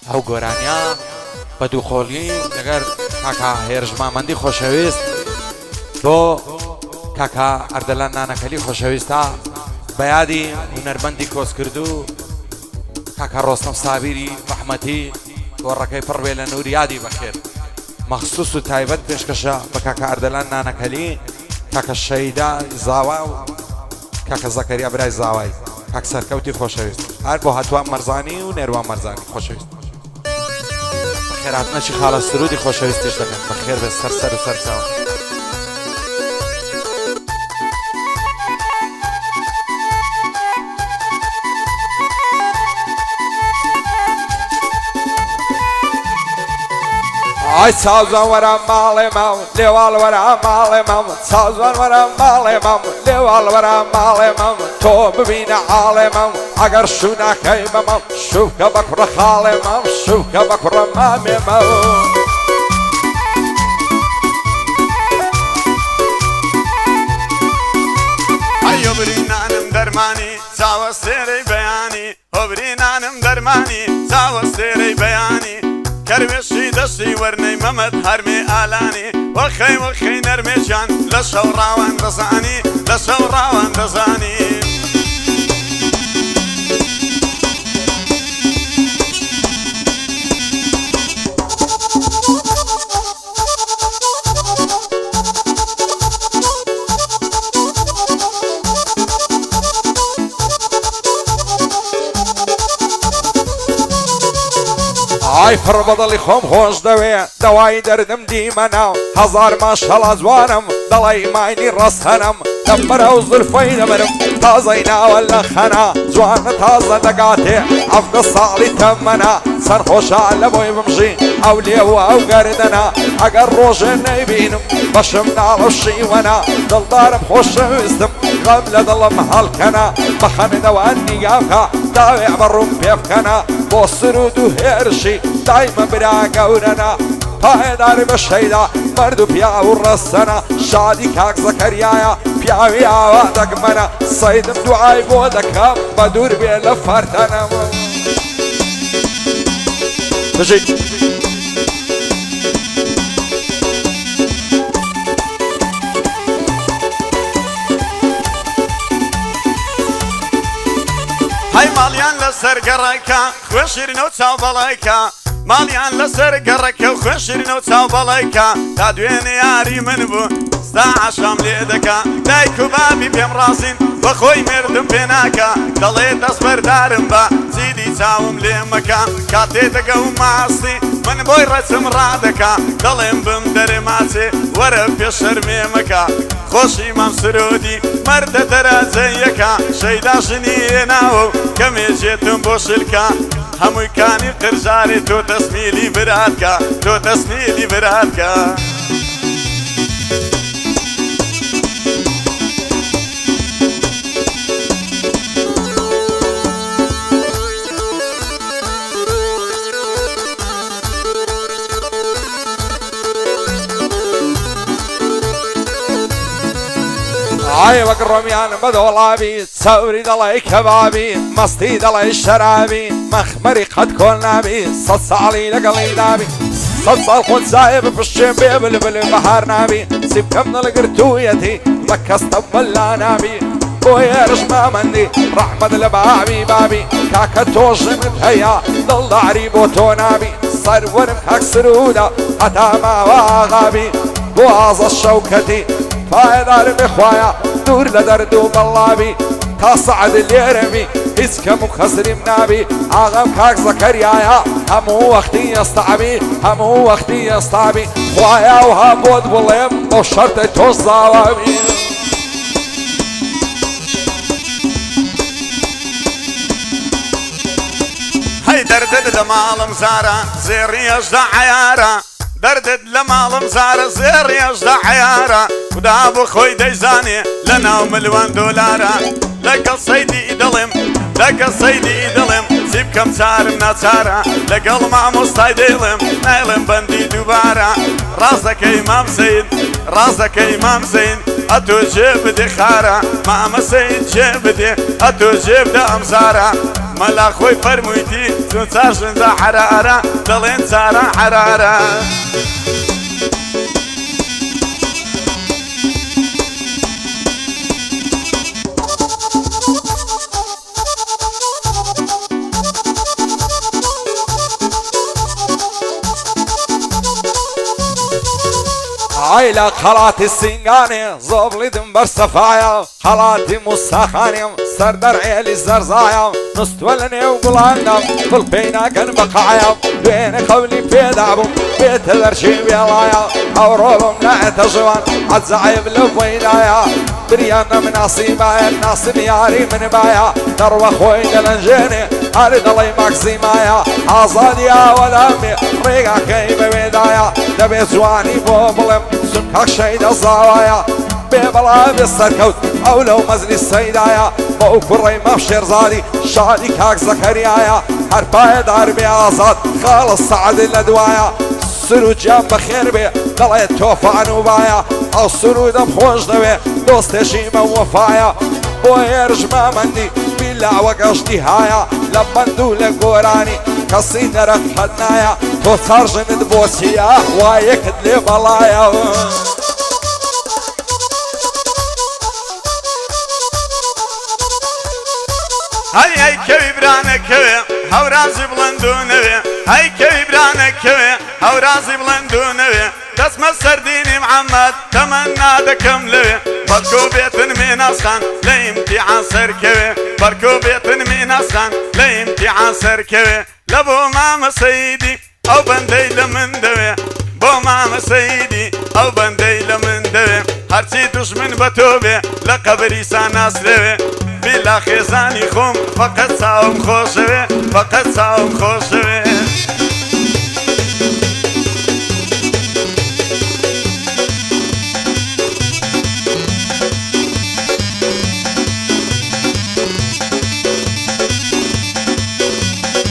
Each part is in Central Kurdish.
ئەو گۆرانیا بە دووخۆڵی لەگەر کاکا هێرشمامەندی خۆشەویست بۆ کاکا ئەردەلان نانەکەلی خۆشەویستە بە یادی هونەرمەندی کۆسکردو کاکا ڕۆستەم سابیری ڕەحمەتی گۆڕەکەی پڕ بێ لە نوور یادی بەخێر مەخسووس و تایبەت پێشکەشە بە کاکا ئەردەلان نانەکەلی کاکە شەیدا زاوا و کاکە زەکەریا برای زاوای کاک سەرکەوتی خۆشەویست هەر بۆ هاتووان مەرزانی و نێروان مەرزانی خۆشەویست بەخێرهاتنەچی خاڵە سرودی خۆشەویستیش دەکەن بەخێر بێ سەر و سەرچاو ئای چاوزان وەرە ماڵێ مام لێواڵ وەرە ماڵێ مام چاوزان وەرە ماڵێ مام لێواڵ وەرە ماڵێ مام تۆ ببینە عاڵێ مام ئەگەر شوونەکەی بەمەم شوکە بە کوڕە خاڵێ مام شوکە بە کوڕە مامێ مام ئەیۆ برینانم دەرمانی چاوە سێرەی بەیانی ئۆ برینانم دەرمانی چاوە سێرەی بەیانی کەروێشی دەستی وەرنەی مەمەد هەرمێ ئالانی وەخەی وەخەی نەرمێشان لە شەو ڕاوان دەزانی لە شەو ڕاوان دەزانی ئای پڕ بەدڵی خۆم خۆش دەوێ دەوای دەردم دیمەناو هەزار ماشەڵا جوانم دەڵی ماینی ڕەسەنم دەمبەرە و زولفەی دەبرم تازەی ناوە لە خەنا جوانە تازە دەگاتێ ئەفدە ساڵی تەمەنە سەرخۆشە لە بۆی بمژی ئەو لێوە ئەو گەردەنە ئەگەر ڕۆژێ نەیبینم بەشم ناڵە شیوەنە دڵدارم خۆشەویستم غەم لە دڵم هەڵکەنە بەخەنەوە نیگاکە داوێ بەڕوم پێ بکەنە بۆ سرود و هێرشی دایمە برا گەورەنە پایداری بە شەیدا مرد و پیا و ڕەسەنە شادی کاک زەکەریایە پیاوی ئاوا دەگمەنە سەیدم دوعای بۆ دەکەم بە دوور بێ لە فەرتەنەوە بژی هەی ماڵیان لەسەر گەڕێکە خوێشیرنە و چاو بەڵێکە ماڵیان لەسەر گەڕێکە و خوێشیرنە و چاو بەڵێکە تا دوێنێ یاری من بوو ستا عاشام لێ دەکا دایک و بابی پێم ڕازین بە خۆی مردم پێ ناکە دەڵێ دەست بەردارم بە زیدی چاوم لێ مەکە کاتێ دەگە و ماستی من بۆی ڕەچم ڕادەکا دەڵێم بم دەرێ ماچێ وەرە پێ شەرمێ مەکە خۆشی مام سرودی مەردە دەرەجەیەکە شەیدا ژنی هێناوە و کەمێژێتم بۆ شلکە هەمووی کانی قرژارێ تۆ دەستمیلی براتکە تۆ دەستمیلی براتکە ئای وەک ڕۆمیان بەدۆڵاوی چاوری دەڵی کەبابی مەستی دەڵی شەرابی مەخمەری قەت کۆڵ نابی سەد ساڵی لەگەڵی نابی سەد ساڵ خۆت زایە بپشتێ بێ بلبل بەهار نابی چی بکەم نەڵگرتوویەتی بە کەستە بەلا نابی بۆ هێرشمامەندی ڕەحمەت لە بابی بابی کاکە تۆژمت هەیە دڵداری بۆ تۆ نابی سەروەرم کاک سروودە هەتا ماوە ئاغابی بۆ ئازە شەوکەتی پایدار بخوایا دور لە دەرد و بەڵاوی تا سەعد لێرەمی هیچ کەم و خەسریم نابی ئاغام کاک زەکەریایە هەموو وەختی ئێستابی هەموو وەختی ئێستابی خوایا وها بۆت بڵێم بۆ شەرتە تۆ زاواوی هەی دەردت لە ماڵم زارە زێڕی هەژدە عەیارە دەردت لە ماڵم زارە زێڕی هەژدە عەیارە خدا بۆ خۆی دەیزانێ لە ناو ملیۆن دۆلارە لەگەڵ سەیدی دڵێم لەگەڵ سەیدی دڵێم چی بکەم چارم ناچارە لەگەڵ مامۆستای دەیڵێم نایڵێم بەندی دووبارە ڕاست دەکەی مام سەید ڕاست دەکەی مام سەید ئەتۆ جێ بدێ خارە مامەسەید جێ بدێ ئەتۆ جێ بدە ئەمزارە مەلا خۆی فەرموویتی چون چارشنجە حرارە دەڵێن چارە حرارە عيلة خلاتي السنقاني زوبلي دنبر صفايا خلاتي مستخاني سردر عيلي زرزايا نستولني وقلانم كل بينا كان بقايا بين قولي بيدعبو بيت الارشي بيلايا اوروبم لا تجوان عزعيب لبوينايا بريانا من عصيبايا الناصب ياري من بايا دروا خوين الانجيني اريد الله يماكسي مايا عصاد يا ولامي ريقا كيما بيدايا دبي زواني بوبلم سنكاك شيد الزاوايا بيبلا بالسركوت او لو مزلي السيدايا بو كري مبشر زادي شادي كاك زكريايا هرباي دار بيازاد خالص سعد الادوايا سرود جام بخير بي دلي توفى نوبايا او سرود بخوش دبي دوستشي موفايا بو يرجما مندي بلا وقشتي هايا لبندو لقوراني قصيدة رفضنايا تو ترجم دبوسيا وايك دلي بلايا هاي كوي برانا كوي هورازي بلندونوي هاي كوي برانا كوي هورازي بلندونوي دسم السرديني محمد تمنى دكم لوي بركو بيتن من اسخان لامتحان سركوي بركو بيتن من اسخان لامتحان سركوي لبو ماما سيدي او بندي لمن دوي بو ماما سيدي او بندي لمن دوي هرچي دشمن بتوبي لقبري ساناس دوي بلا خزاني خوم فقط ساوم خوشوي فقط ساوم خوشوي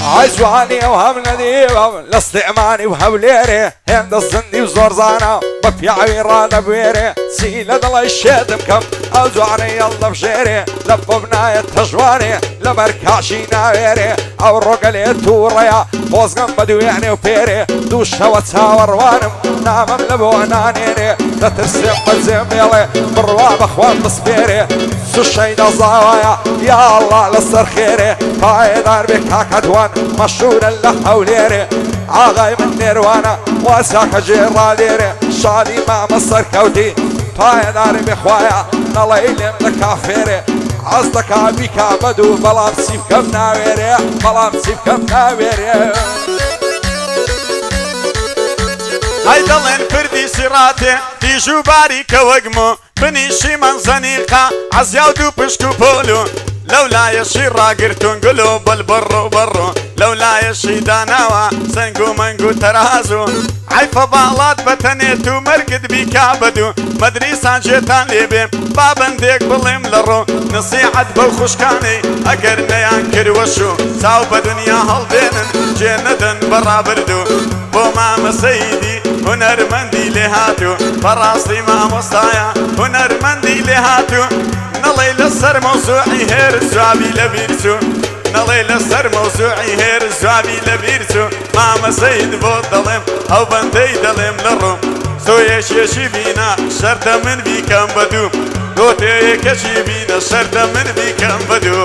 عجواني وهم نديبه لاستعماني وهوليري هند الزندي وزرزانة بفيعوي رانا بويري سيلة دل الشيد مكم عجواني يلا بشيري لببنا يتجواني لبركاشي ناويري او الرقلي توريا فوزقم بدويعني وبيري دوشة وتساور وانم نامم لبونانيني تترسم بزيم يلي برواب اخوان بصبيري سوشينا زاوايا يا الله لصر خيري فايدار بك هكدوان مشهور اللحوليري عاغاي من نيروانا واساك جيراليري شادي ما مصر كوتي فايدار بخوايا نليلم لكافيري عصدك عبيكا بدو بلام سيبكم ناويري بلام سيبكم ناويري هاي دلين فردي سراتي ديجو باريكا وقمو بنيشي من زنيقة عزياو دو بشكو بولو لولا يشي راقرتون قلو بالبرو برو لولا يشي داناوا سنقو منقو ترازو عيفا بالات بتنيتو مرقد بيكا بدو مدريسان جيتان ليبي بابن ديك بليم لرو نصيحة بوخشكاني اقر نيان كروشو ساو بدنيا هالبينن جيندن برا بردو بو ماما سيدي هنرمندي لهاتو فراسي ما مصايا هنرمندي لهاتو نلي لسر موسوعي هير الزوابي لبيرسو نلي لسر موسوعي هير الزوابي لبيرسو ماما سيد بود دلم او بنتي دلم للروم سويش يشي بينا شرط من بيكم بدو دوتي يكشي بينا شرط من بيكم بدو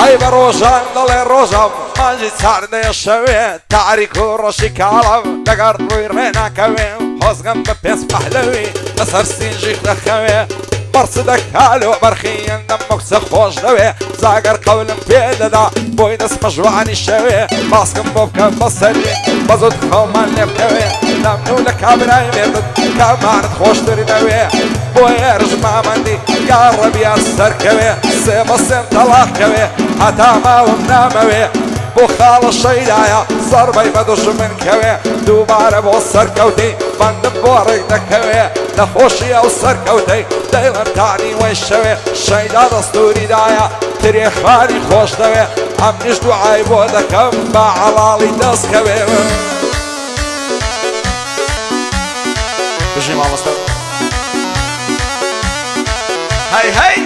عيب روجان ضل روجم ماجي سعد الشوي تعريك ورشي كعلم دقر روي رينا كوي حوزقم ببيس بحلوي نصر سين جيخ دخوي بەرچ دەکالۆ بەرخیان دەمەکسە خۆش دەوێ زاگەر قەولم پێدەدا بۆی دەستمە ژوانی شەوێ باسکم بۆ بکە بەسەری بەزۆت خەومان لێ بکەوێ نامنو لە کابرای مێردت کامانت خۆشتر نەوێ بۆ هێرش مامەندی یا ڕەبیان سەرکەوێ سێ بە سێم تەڵاقکەوێ هەتا ماوم نامەوێ بۆ خاڵە شەیدایە زەربەی بە دوژمن کەوێ دووبارە بۆ سەرکەوتی بەندم بۆ ڕێک دەکەوێ نەخۆشی ئەو سەرکەوتەی دەیڵەتانی وەی شەوێ شەیدا دەستوریدایە ترێخواری خۆش دەوێ ئەم نیش دوعای بۆ دەکەم بە عەڵاڵی دەستکەوێ بژی مامۆستا هەی هەی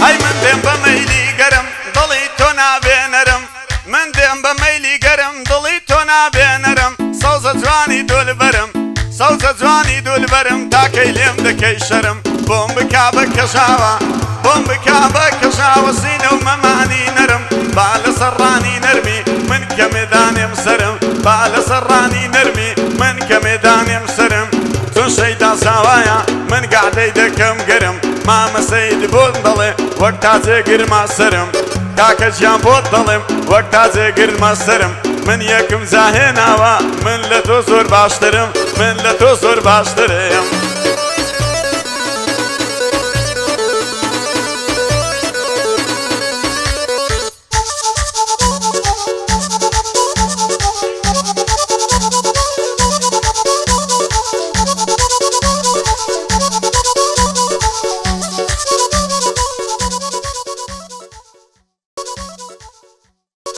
هەی من دێم بە مەیلی گەرم دڵی تۆ نابێنەرم من دێم بە مەیلی گەرم دڵی تۆ نابێنەرم سەوزە جوانی دولبەرم سەوزە جوانی دولبەرم تاکەی لێم دەکەی شەرم بۆم بکا بە کەژاوە بۆم بکا بە کەژاوە سینە و مەمانی نەرم با لەسەر ڕانی نەرمی من کە مێدانێم سەرم با لەسەر ڕانی نەرمی من کە مێدانێم سەرم چون شەیدا زاوایە من گادەی دەکەم گەرم مامەسەید بۆت دەڵێ وەک تاجێ گرما سەرم کاکە گیان بۆت دەڵێم وەک تاجێ گرما سەرم من یەکم زاهێناوە من لە تۆ زۆر باشترم من لە تۆ زۆر باشترم